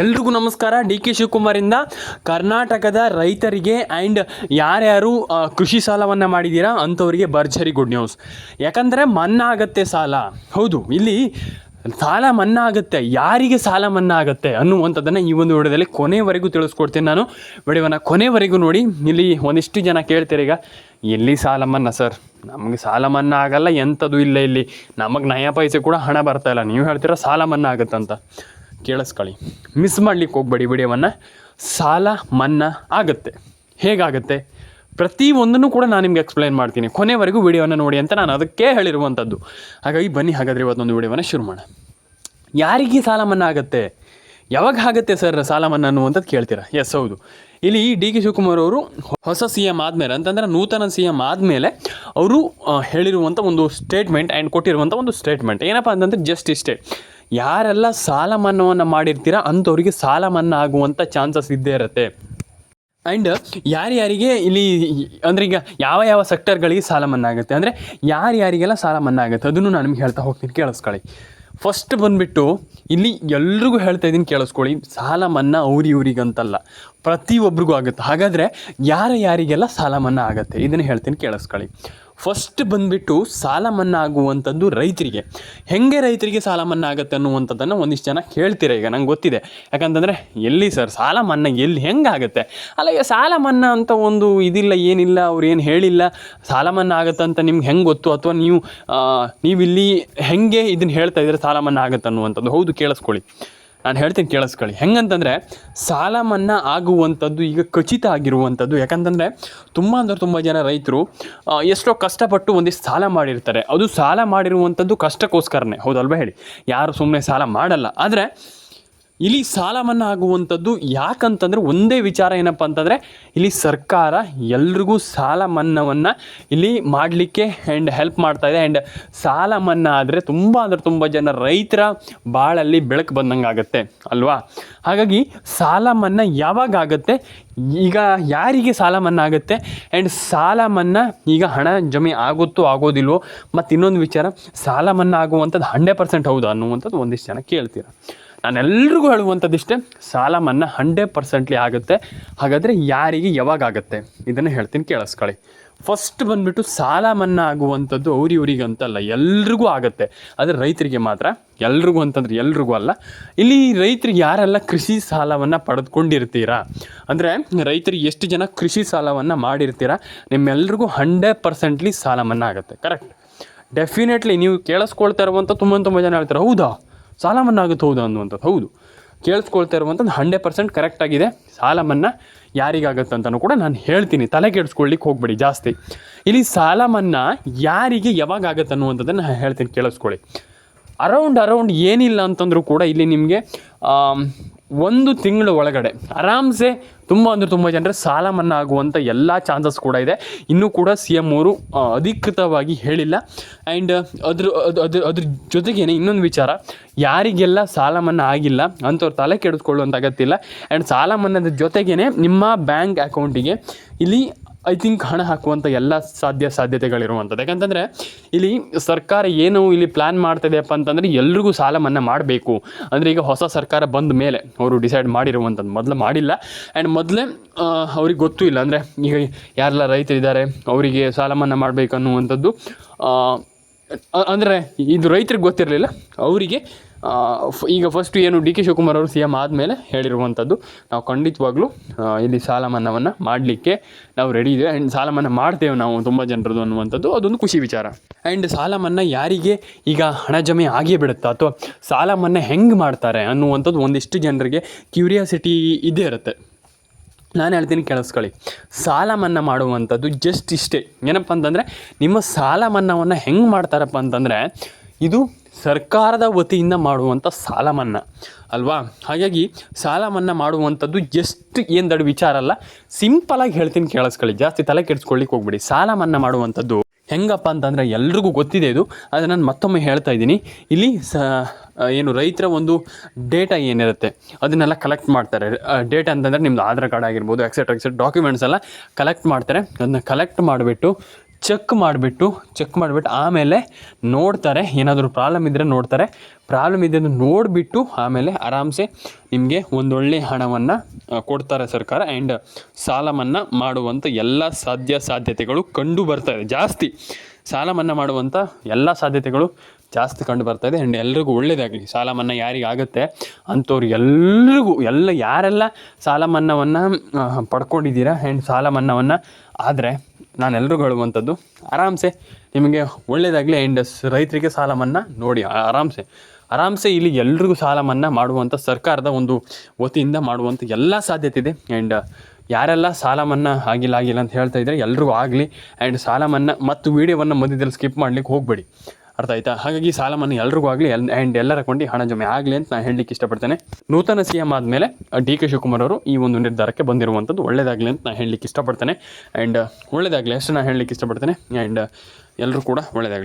ಎಲ್ರಿಗೂ ನಮಸ್ಕಾರ. D K ಶಿವಕುಮಾರಿಂದ ಕರ್ನಾಟಕದ ರೈತರಿಗೆ ಆ್ಯಂಡ್ ಯಾರ್ಯಾರು ಕೃಷಿ ಸಾಲವನ್ನು ಮಾಡಿದ್ದೀರಾ ಅಂಥವರಿಗೆ ಭರ್ಜರಿ ಗುಡ್ ನ್ಯೂಸ್. ಯಾಕಂದರೆ ಮನ್ನಾ ಆಗುತ್ತೆ ಸಾಲ. ಹೌದು, ಇಲ್ಲಿ ಸಾಲ ಮನ್ನಾ ಆಗುತ್ತೆ. ಯಾರಿಗೆ ಸಾಲ ಮನ್ನಾ ಆಗುತ್ತೆ ಅನ್ನುವಂಥದ್ದನ್ನು ಈ ಒಂದು ವಿಡಿಯೋದಲ್ಲಿ ಕೊನೆವರೆಗೂ ತಿಳಿಸ್ಕೊಡ್ತೀನಿ. ನಾನು ವಿಡಿಯೋವನ್ನು ಕೊನೆವರೆಗೂ ನೋಡಿ. ಇಲ್ಲಿ ಒಂದಿಷ್ಟು ಜನ ಕೇಳ್ತೀರಿ, ಈಗ ಎಲ್ಲಿ ಸಾಲ ಮನ್ನಾ ಸರ್, ನಮಗೆ ಸಾಲ ಮನ್ನಾ ಆಗಲ್ಲ, ಎಂಥದ್ದು ಇಲ್ಲ, ಇಲ್ಲಿ ನಮಗೆ ನಯ ಪೈಸೆ ಕೂಡ ಹಣ ಬರ್ತಾಯಿಲ್ಲ, ನೀವು ಹೇಳ್ತೀರಾ ಸಾಲ ಮನ್ನಾ ಆಗುತ್ತಂತ. ಕೇಳಿಸ್ಕೊಳ್ಳಿ, ಮಿಸ್ ಮಾಡಲಿಕ್ಕೆ ಹೋಗಬೇಡಿ ವಿಡಿಯೋವನ್ನು. ಸಾಲ ಮನ್ನಾ ಆಗುತ್ತೆ, ಹೇಗಾಗುತ್ತೆ ಪ್ರತಿಯೊಂದನ್ನು ಕೂಡ ನಾನು ನಿಮಗೆ ಎಕ್ಸ್ಪ್ಲೈನ್ ಮಾಡ್ತೀನಿ. ಕೊನೆವರೆಗೂ ವಿಡಿಯೋವನ್ನು ನೋಡಿ ಅಂತ ನಾನು ಅದಕ್ಕೆ ಹೇಳಿರುವಂಥದ್ದು. ಹಾಗಾಗಿ ಬನ್ನಿ, ಹಾಗಾದರೆ ಇವತ್ತೊಂದು ವಿಡಿಯೋವನ್ನು ಶುರು ಮಾಡೋಣ. ಯಾರಿಗೆ ಸಾಲ ಮನ್ನಾ ಆಗುತ್ತೆ, ಯಾವಾಗ ಆಗುತ್ತೆ ಸರ್ ಸಾಲ ಮನ್ನಾ ಅನ್ನುವಂಥದ್ದು ಕೇಳ್ತೀರಾ. ಎಸ್, ಹೌದು. ಇಲ್ಲಿ ಡಿ ಕೆ ಶಿವಕುಮಾರ್ ಅವರು ಹೊಸ ಸಿ ಎಮ್ ಆದಮೇಲೆ, ಅಂತಂದರೆ ನೂತನ ಸಿ ಎಮ್ ಆದಮೇಲೆ ಅವರು ಹೇಳಿರುವಂಥ ಒಂದು ಸ್ಟೇಟ್ಮೆಂಟ್ ಆ್ಯಂಡ್ ಕೊಟ್ಟಿರುವಂಥ ಒಂದು ಸ್ಟೇಟ್ಮೆಂಟ್ ಏನಪ್ಪ ಅಂತಂದರೆ ಜಸ್ಟ್ ಇಷ್ಟೇ: ಯಾರೆಲ್ಲ ಸಾಲ ಮನ್ನಾವನ್ನು ಮಾಡಿರ್ತೀರ ಅಂಥವ್ರಿಗೆ ಸಾಲ ಮನ್ನಾ ಆಗುವಂಥ ಚಾನ್ಸಸ್ ಇದ್ದೇ ಇರುತ್ತೆ. ಆ್ಯಂಡ್ ಯಾರ್ಯಾರಿಗೆ ಇಲ್ಲಿ ಅಂದರೆ ಈಗ ಯಾವ ಯಾವ ಸೆಕ್ಟರ್ಗಳಿಗೆ ಸಾಲ ಮನ್ನಾ ಆಗುತ್ತೆ, ಅಂದರೆ ಯಾರ್ಯಾರಿಗೆಲ್ಲ ಸಾಲ ಮನ್ನಾ ಆಗುತ್ತೆ ಅದನ್ನು ನಾನು ನಿಮ್ಗೆ ಹೇಳ್ತಾ ಹೋಗ್ತೀನಿ, ಕೇಳಿಸ್ಕೊಳ್ಳಿ. ಫಸ್ಟ್ ಬಂದುಬಿಟ್ಟು ಇಲ್ಲಿ ಎಲ್ರಿಗೂ ಹೇಳ್ತಾ ಇದ್ದೀನಿ, ಕೇಳಿಸ್ಕೊಳ್ಳಿ. ಸಾಲ ಮನ್ನಾ ಇವರಿಗಂತಲ್ಲ, ಪ್ರತಿಯೊಬ್ಬರಿಗೂ ಆಗುತ್ತೆ. ಹಾಗಾದರೆ ಯಾರಿಗೆಲ್ಲ ಸಾಲ ಮನ್ನಾ ಆಗುತ್ತೆ ಇದನ್ನು ಹೇಳ್ತೀನಿ, ಕೇಳಿಸ್ಕೊಳ್ಳಿ. ಫಸ್ಟ್ ಬಂದುಬಿಟ್ಟು ಸಾಲ ಮನ್ನಾ ಆಗುವಂಥದ್ದು ರೈತರಿಗೆ. ಹೇಗೆ ರೈತರಿಗೆ ಸಾಲ ಮನ್ನಾ ಆಗುತ್ತೆ ಅನ್ನುವಂಥದ್ದನ್ನು ಒಂದಿಷ್ಟು ಜನ ಕೇಳ್ತೀರ. ಈಗ ನಂಗೆ ಗೊತ್ತಿದೆ, ಯಾಕಂತಂದರೆ ಎಲ್ಲಿ ಸರ್ ಸಾಲ ಮನ್ನಾ ಎಲ್ಲಿ ಹೆಂಗಾಗುತ್ತೆ, ಅಲ್ಲ ಈಗ ಸಾಲ ಮನ್ನಾ ಅಂತ ಒಂದು ಇದಿಲ್ಲ, ಏನಿಲ್ಲ, ಅವ್ರು ಏನು ಹೇಳಿಲ್ಲ, ಸಾಲ ಮನ್ನಾ ಆಗುತ್ತೆ ಅಂತ ನಿಮ್ಗೆ ಹೆಂಗೆ ಗೊತ್ತು, ಅಥವಾ ನೀವಿಲ್ಲಿ ಹೆಂಗೆ ಇದನ್ನು ಹೇಳ್ತಾ ಇದ್ದೀರ ಸಾಲ ಮನ್ನಾ ಆಗುತ್ತೆ ಅನ್ನುವಂಥದ್ದು. ಹೌದು, ಕೇಳಿಸ್ಕೊಳ್ಳಿ, ನಾನು ಹೇಳ್ತೀನಿ, ಕೇಳಿಸ್ಕೊಳ್ಳಿ. ಹೆಂಗಂತಂದರೆ ಸಾಲ ಮನ್ನಾ ಆಗುವಂಥದ್ದು ಈಗ ಖಚಿತ ಆಗಿರುವಂಥದ್ದು. ಯಾಕಂತಂದರೆ ತುಂಬ ಜನ ರೈತರು ಎಷ್ಟೋ ಕಷ್ಟಪಟ್ಟು ಒಂದಿಷ್ಟು ಸಾಲ ಮಾಡಿರ್ತಾರೆ. ಅದು ಸಾಲ ಮಾಡಿರುವಂಥದ್ದು ಕಷ್ಟಕ್ಕೋಸ್ಕರನೇ, ಹೌದಲ್ವ ಹೇಳಿ, ಯಾರು ಸುಮ್ಮನೆ ಸಾಲ ಮಾಡಲ್ಲ. ಆದರೆ ಇಲ್ಲಿ ಸಾಲ ಮನ್ನಾ ಆಗುವಂಥದ್ದು ಯಾಕಂತಂದರೆ ಒಂದೇ ವಿಚಾರ ಏನಪ್ಪ ಅಂತಂದರೆ, ಇಲ್ಲಿ ಸರ್ಕಾರ ಎಲ್ರಿಗೂ ಸಾಲ ಮನ್ನಾವನ್ನು ಇಲ್ಲಿ ಮಾಡಲಿಕ್ಕೆ ಆ್ಯಂಡ್ ಹೆಲ್ಪ್ ಮಾಡ್ತಾಯಿದೆ. ಆ್ಯಂಡ್ ಸಾಲ ಮನ್ನಾ ಆದರೆ ತುಂಬ ಜನ ರೈತರ ಬಾಳಲ್ಲಿ ಬೆಳಕು ಬಂದಂಗೆ ಆಗುತ್ತೆ ಅಲ್ವಾ. ಹಾಗಾಗಿ ಸಾಲ ಮನ್ನಾ ಯಾವಾಗ ಆಗುತ್ತೆ, ಈಗ ಯಾರಿಗೆ ಸಾಲ ಮನ್ನಾ ಆಗುತ್ತೆ ಆ್ಯಂಡ್ ಸಾಲ ಮನ್ನಾ ಈಗ ಹಣ ಜಮೆ ಆಗುತ್ತೋ ಆಗೋದಿಲ್ವೋ, ಮತ್ತು ಇನ್ನೊಂದು ವಿಚಾರ, ಸಾಲ ಮನ್ನಾ ಆಗುವಂಥದ್ದು 100% ಹೌದಾ ಅನ್ನುವಂಥದ್ದು ಒಂದಿಷ್ಟು ಜನ ಕೇಳ್ತೀರ. ನಾನೆಲ್ರಿಗೂ ಹೇಳುವಂಥದ್ದಿಷ್ಟೇ, ಸಾಲ ಮನ್ನಾ 100% ಆಗುತ್ತೆ. ಹಾಗಾದರೆ ಯಾರಿಗೆ ಯಾವಾಗ ಆಗುತ್ತೆ ಇದನ್ನು ಹೇಳ್ತೀನಿ, ಕೇಳಿಸ್ಕೊಳ್ಳಿ. ಫಸ್ಟ್ ಬಂದುಬಿಟ್ಟು ಸಾಲ ಮನ್ನಾ ಆಗುವಂಥದ್ದು ಇವರಿಗಂತಲ್ಲ, ಎಲ್ರಿಗೂ ಆಗುತ್ತೆ. ಆದರೆ ರೈತರಿಗೆ ಮಾತ್ರ. ಎಲ್ರಿಗೂ ಅಂತಂದರೆ ಎಲ್ರಿಗೂ ಅಲ್ಲ. ಇಲ್ಲಿ ರೈತರಿಗೆ ಯಾರೆಲ್ಲ ಕೃಷಿ ಸಾಲವನ್ನು ಪಡೆದುಕೊಂಡಿರ್ತೀರಾ, ಅಂದರೆ ರೈತರಿಗೆ ಎಷ್ಟು ಜನ ಕೃಷಿ ಸಾಲವನ್ನು ಮಾಡಿರ್ತೀರಾ, ನಿಮ್ಮೆಲ್ರಿಗೂ 100% ಸಾಲ ಮನ್ನಾ ಆಗುತ್ತೆ. Correct, definitely. ನೀವು ಕೇಳಿಸ್ಕೊಳ್ತಾ ಇರುವಂಥ ತುಂಬ ಜನ ಹೇಳ್ತಾರೆ, ಹೌದಾ ಸಾಲ ಮನ್ನಾ ಆಗುತ್ತೆ, ಹೌದಾ ಅನ್ನುವಂಥದ್ದು. ಹೌದು, ಕೇಳಿಸ್ಕೊಳ್ತಾ ಇರುವಂಥದ್ದು 100% ಕರೆಕ್ಟಾಗಿದೆ. ಸಾಲ ಮನ್ನಾ ಯಾರಿಗಾಗುತ್ತೆ ಅಂತಲೂ ಕೂಡ ನಾನು ಹೇಳ್ತೀನಿ, ತಲೆ ಕೆಡಿಸ್ಕೊಳ್ಳಿಕ್ಕೆ ಹೋಗಬೇಡಿ ಜಾಸ್ತಿ. ಇಲ್ಲಿ ಸಾಲ ಮನ್ನಾ ಯಾರಿಗೆ ಯಾವಾಗ ಆಗುತ್ತೆ ಅನ್ನುವಂಥದ್ದನ್ನು ನಾನು ಹೇಳ್ತೀನಿ, ಕೇಳಿಸ್ಕೊಳ್ಳಿ. ಅರೌಂಡ್ ಏನಿಲ್ಲ ಅಂತಂದರೂ ಕೂಡ ಇಲ್ಲಿ ನಿಮಗೆ 1 ತಿಂಗಳ ಒಳಗಡೆ ಆರಾಮ್ಸೆ ತುಂಬ ಜನರ ಸಾಲ ಮನ್ನಾ ಆಗುವಂಥ ಎಲ್ಲ ಚಾನ್ಸಸ್ ಕೂಡ ಇದೆ. ಇನ್ನೂ ಕೂಡ ಸಿ ಎಮ್ ಅವರು ಅಧಿಕೃತವಾಗಿ ಹೇಳಿಲ್ಲ. ಆ್ಯಂಡ್ ಅದ್ರ ಜೊತೆಗೇನೆ ಇನ್ನೊಂದು ವಿಚಾರ, ಯಾರಿಗೆಲ್ಲ ಸಾಲ ಮನ್ನಾ ಆಗಿಲ್ಲ ಅಂಥವ್ರು ತಲೆ ಕೆಡಿಸ್ಕೊಳ್ಳುವಂಥ ಅಗತ್ಯ ಇಲ್ಲ. ಆ್ಯಂಡ್ ಸಾಲ ಮನ್ನಾದ ಜೊತೆಗೇ ನಿಮ್ಮ ಬ್ಯಾಂಕ್ ಅಕೌಂಟಿಗೆ ಇಲ್ಲಿ ಐ ಥಿಂಕ್ ಹಣ ಹಾಕುವಂಥ ಎಲ್ಲ ಸಾಧ್ಯತೆಗಳಿರುವಂಥದ್ದು. ಯಾಕಂತಂದರೆ ಇಲ್ಲಿ ಸರ್ಕಾರ ಏನು ಇಲ್ಲಿ ಪ್ಲ್ಯಾನ್ ಮಾಡ್ತಾಯಿದೆಯಪ್ಪ ಅಂತಂದರೆ, ಎಲ್ರಿಗೂ ಸಾಲ ಮನ್ನಾ ಮಾಡಬೇಕು ಅಂದರೆ, ಈಗ ಹೊಸ ಸರ್ಕಾರ ಬಂದ ಮೇಲೆ ಅವರು ಡಿಸೈಡ್ ಮಾಡಿರುವಂಥದ್ದು, ಮೊದಲು ಮಾಡಿಲ್ಲ. ಆ್ಯಂಡ್ ಮೊದಲೇ ಅವ್ರಿಗೆ ಗೊತ್ತೂ ಇಲ್ಲ, ಅಂದರೆ ಈಗ ಯಾರೆಲ್ಲ ರೈತರಿದ್ದಾರೆ ಅವರಿಗೆ ಸಾಲ ಮನ್ನಾ ಮಾಡಬೇಕು ಅನ್ನುವಂಥದ್ದು, ಅಂದರೆ ಇದು ರೈತರಿಗೆ ಗೊತ್ತಿರಲಿಲ್ಲ. ಅವರಿಗೆ ಈಗ ಫಸ್ಟು ಏನು ಡಿ ಕೆ ಶಿವಕುಮಾರ್ ಅವರು ಸಿ ಎಮ್ ಆದಮೇಲೆ ಹೇಳಿರುವಂಥದ್ದು, ನಾವು ಖಂಡಿತವಾಗ್ಲೂ ಇಲ್ಲಿ ಸಾಲ ಮನ್ನಾವನ್ನು ಮಾಡಲಿಕ್ಕೆ ನಾವು ರೆಡಿ ಇದೆ. ಆ್ಯಂಡ್ ಸಾಲ ಮನ್ನಾ ಮಾಡ್ತೇವೆ ನಾವು ತುಂಬ ಜನರದ್ದು ಅನ್ನುವಂಥದ್ದು ಅದೊಂದು ಖುಷಿ ವಿಚಾರ. ಆ್ಯಂಡ್ ಸಾಲ ಮನ್ನಾ ಯಾರಿಗೆ ಈಗ ಹಣ ಜಮೆ ಆಗೇ ಬಿಡುತ್ತಾ, ಅಥವಾ ಸಾಲ ಮನ್ನಾ ಹೆಂಗೆ ಮಾಡ್ತಾರೆ ಅನ್ನುವಂಥದ್ದು ಒಂದಿಷ್ಟು ಜನರಿಗೆ ಕ್ಯೂರಿಯಾಸಿಟಿ ಇದ್ದೇ ಇರುತ್ತೆ. ನಾನು ಹೇಳ್ತೀನಿ, ಕೇಳಿಸ್ಕೊಳ್ಳಿ. ಸಾಲ ಮನ್ನಾ ಮಾಡುವಂಥದ್ದು ಜಸ್ಟ್ ಇಷ್ಟೇ, ಏನಪ್ಪ ಅಂತಂದರೆ ನಿಮ್ಮ ಸಾಲ ಮನ್ನಾವನ್ನು ಹೆಂಗೆ ಮಾಡ್ತಾರಪ್ಪ ಅಂತಂದರೆ, ಇದು ಸರ್ಕಾರದ ವತಿಯಿಂದ ಮಾಡುವಂಥ ಸಾಲ ಮನ್ನಾ ಅಲ್ವಾ. ಹಾಗಾಗಿ ಸಾಲ ಮನ್ನಾ ಮಾಡುವಂಥದ್ದು ಜಸ್ಟ್ ಏನು ದೊಡ್ಡ ವಿಚಾರ ಅಲ್ಲ. ಸಿಂಪಲಾಗಿ ಹೇಳ್ತೀನಿ, ಕೇಳಿಸ್ಕೊಳ್ಳಿ, ಜಾಸ್ತಿ ತಲೆ ಕೆಡಿಸ್ಕೊಳ್ಳಿಕ್ಕೆ ಹೋಗ್ಬಿಡಿ. ಸಾಲ ಮನ್ನಾ ಮಾಡುವಂಥದ್ದು ಹೆಂಗಪ್ಪ ಅಂತಂದರೆ ಎಲ್ರಿಗೂ ಗೊತ್ತಿದೆ ಇದು, ಆದರೆ ನಾನು ಮತ್ತೊಮ್ಮೆ ಹೇಳ್ತಾ ಇದ್ದೀನಿ. ಇಲ್ಲಿ ಏನು ರೈತರ ಒಂದು ಡೇಟಾ ಏನಿರುತ್ತೆ ಅದನ್ನೆಲ್ಲ ಕಲೆಕ್ಟ್ ಮಾಡ್ತಾರೆ. ಡೇಟಾ ಅಂತಂದರೆ ನಿಮ್ಮದು ಆಧಾರ್ ಕಾರ್ಡ್ ಆಗಿರ್ಬೋದು, ಎಕ್ಸೆಟ್ರಾ ಡಾಕ್ಯುಮೆಂಟ್ಸ್ ಎಲ್ಲ ಕಲೆಕ್ಟ್ ಮಾಡ್ತಾರೆ. ಅದನ್ನ ಕಲೆಕ್ಟ್ ಮಾಡಿಬಿಟ್ಟು ಚೆಕ್ ಮಾಡಿಬಿಟ್ಟು ಆಮೇಲೆ ನೋಡ್ತಾರೆ, ಏನಾದರೂ ಪ್ರಾಬ್ಲಮ್ ಇದ್ದರೆ ನೋಡ್ತಾರೆ. ಪ್ರಾಬ್ಲಮ್ ಇದನ್ನು ನೋಡಿಬಿಟ್ಟು ಆಮೇಲೆ ಆರಾಮ್ಸೆ ನಿಮಗೆ ಒಂದೊಳ್ಳೆ ಹಣವನ್ನು ಕೊಡ್ತಾರೆ ಸರ್ಕಾರ. ಆ್ಯಂಡ್ ಸಾಲ ಮನ್ನಾ ಮಾಡುವಂಥ ಎಲ್ಲ ಸಾಧ್ಯತೆಗಳು ಕಂಡು ಬರ್ತಾಯಿದೆ. ಜಾಸ್ತಿ ಸಾಲ ಮನ್ನಾ ಮಾಡುವಂಥ ಎಲ್ಲ ಸಾಧ್ಯತೆಗಳು ಜಾಸ್ತಿ ಕಂಡು ಬರ್ತಾಯಿದೆ. ಆ್ಯಂಡ್ ಎಲ್ರಿಗೂ ಒಳ್ಳೆಯದಾಗಲಿ. ಸಾಲ ಮನ್ನಾ ಯಾರಿಗಾಗುತ್ತೆ ಅಂಥವ್ರು ಎಲ್ರಿಗೂ ಯಾರೆಲ್ಲ ಸಾಲ ಮನ್ನಾವನ್ನು ಪಡ್ಕೊಂಡಿದ್ದೀರಾ ಆ್ಯಂಡ್ ಸಾಲ ಮನ್ನಾವನ್ನು ಆದರೆ ನಾನು ಎಲ್ರಿಗೂ ಹೇಳುವಂಥದ್ದು ಆರಾಮ್ಸೆ ನಿಮಗೆ ಒಳ್ಳೆಯದಾಗಲಿ. ಆ್ಯಂಡ್ ರೈತರಿಗೆ ಸಾಲ ಮನ್ನಾ ನೋಡಿ ಆರಾಮ್ಸೆ ಇಲ್ಲಿ ಎಲ್ರಿಗೂ ಸಾಲ ಮನ್ನಾ ಮಾಡುವಂಥ ಸರ್ಕಾರದ ಒಂದು ವತಿಯಿಂದ ಮಾಡುವಂಥ ಎಲ್ಲ ಸಾಧ್ಯತೆ ಇದೆ. ಆ್ಯಂಡ್ ಯಾರೆಲ್ಲ ಸಾಲ ಮನ್ನಾ ಆಗಿಲ್ಲ ಅಂತ ಹೇಳ್ತಾ ಇದ್ದಾರೆ ಎಲ್ರಿಗೂ ಆಗಲಿ. ಆ್ಯಂಡ್ ಸಾಲ ಮನ್ನಾ ಮತ್ತು ವೀಡಿಯೋವನ್ನು ಮಧ್ಯದಲ್ಲಿ ಸ್ಕಿಪ್ ಮಾಡಲಿಕ್ಕೆ ಹೋಗಬೇಡಿ, ಅರ್ಥ ಆಯ್ತಾ? ಹಾಗಾಗಿ ಸಾಲ ಮನ್ನಾ ಎಲ್ರಿಗೂ ಆಗಲಿ ಆ್ಯಂಡ್ ಎಲ್ಲರ ಕೊಂಡು ಹಣ ಜಮೆ ಆಗಲಿ ಅಂತ ನಾನು ಹೇಳಲಿಕ್ಕೆ ಇಷ್ಟಪಡ್ತೇನೆ. ನೂತನ CM ಆದಮೇಲೆ DK ಶಿವಕುಮಾರ್ ಅವರು ಈ ಒಂದು ನಿರ್ಧಾರಕ್ಕೆ ಬಂದಿರುವಂಥದ್ದು ಒಳ್ಳೆಯದಾಗಲಿ ಅಂತ ನಾನು ಹೇಳಲಿಕ್ಕೆ ಇಷ್ಟಪಡ್ತೇನೆ. ಆ್ಯಂಡ್ ಒಳ್ಳೆಯದಾಗಲಿ ಅಷ್ಟು ನಾನು ಹೇಳಲಿಕ್ಕೆ ಇಷ್ಟಪಡ್ತೇನೆ. ಆ್ಯಂಡ್ ಎಲ್ಲರೂ ಕೂಡ ಒಳ್ಳೆಯದಾಗಲಿ.